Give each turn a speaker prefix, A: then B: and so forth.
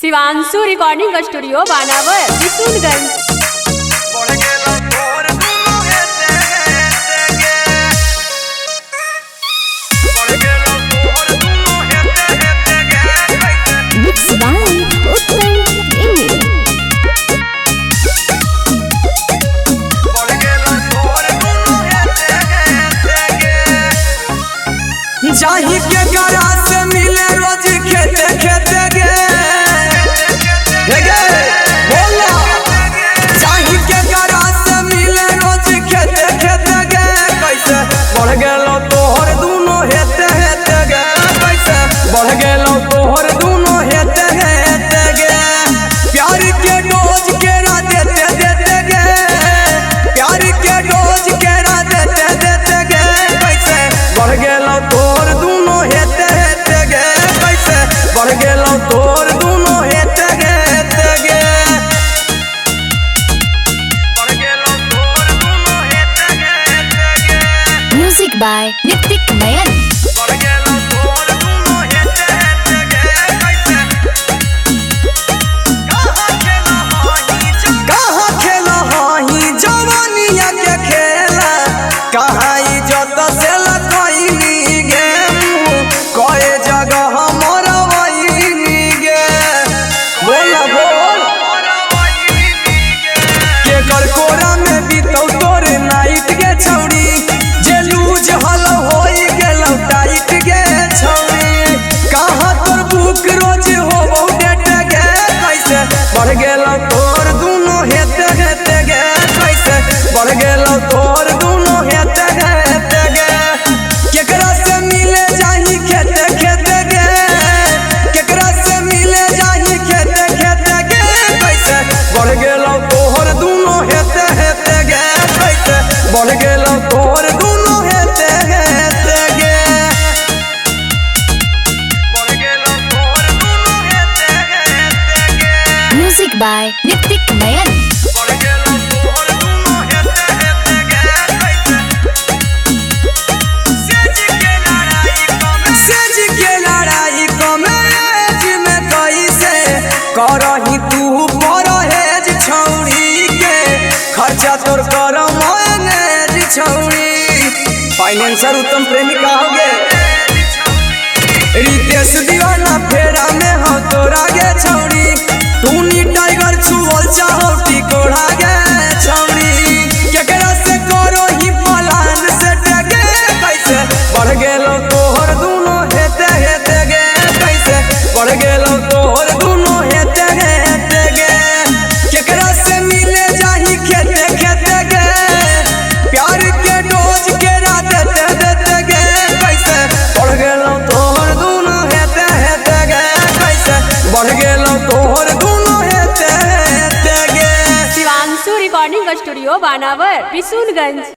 A: Shivanshu recording studio बानावर किशुनगंज।
B: जाही के गरा से मिले रोज खेते खेते गे बोला जाही के गरा से मिले रोज खेते खेते गे कैसे बढ़ गेलो तोहर दूनो हेते हेते गे कैसे बढ़ गेलो तोहर दूनो हेते हेते गे प्यार के डोज केरा देते देते गे प्यार के डोज केरा देते देते गे कैसे बढ़ गेलो तोहर दूनो हेते हेते गे कैसे बढ़ गेलो तोहर दूनो हेते हेते गे बढ़ गेलो तोहर दूनो हेते हेते गे।
C: म्यूजिक बाय नितिक नयन।
B: बढ़ गेलो तोहर दूनो हेते हेते गे कैसे कहाँ खेला हाही जवानिया के खेला कहाँ इज्जत से लगैनी गे कए जगह हमर वहीनी गे बोला बोल के कर कोरा में बीतौ तोर नाइट गे छौड़ी जे लूज हल होई गेलौ टाइट गे छौड़ी कहाँ तोर बुक रोज होबौ डेट गे कैसे बढ़ गेलौ तोर दूनो हेते हेते गे कैसे बढ़ गेलौ तोर दूनो हेते हेते गे केकरा से मिले जाही खेते खेते गे केकरा से मिले जाही खेते खेते गे कैसे बढ़ गेलौ तोहर दूनो हेते हेते गे कैसे बढ़ गेलौ तोहर दूनो हेते हेते गे बढ़ गेलौ तोहर दूनो हेते हेते गे।
C: म्यूजिक बाय नितिक नयन।
B: बढ़ गेलौ तोहर दूनो हेते हेते गे कैसे सेज के लड़ाई कमेज में कैसे करही तू परहेज छौड़ी के खर्चा तोर कर मैनेज छौड़ी फाइनेंसर उत्तम प्रेमी कहोगे रितेश दीवाना फेरा में हो तोरा गे छौड़ी तू नी टाइगर छुअल चाहती कोढ़ा गे छौड़ी केकरा से करो ही पलान से गे कैसे बढ़ गेलो तोहर दूनो हेते हेते गे कैसे बढ़ गेलो तोहर दूनो हेते हेते गे केकरा से मिले जाही खेते खेते गे प्यार के डोज केरा देते देते गे कैसे बढ़ गेलो तोहर दूनो हेते हेते गे कैसे बढ़ गेलो तोहर दूनो हेते हेते गे।
A: शिवांशु रिकॉर्डिंग स्टूडियो बानावर किशुनगंज।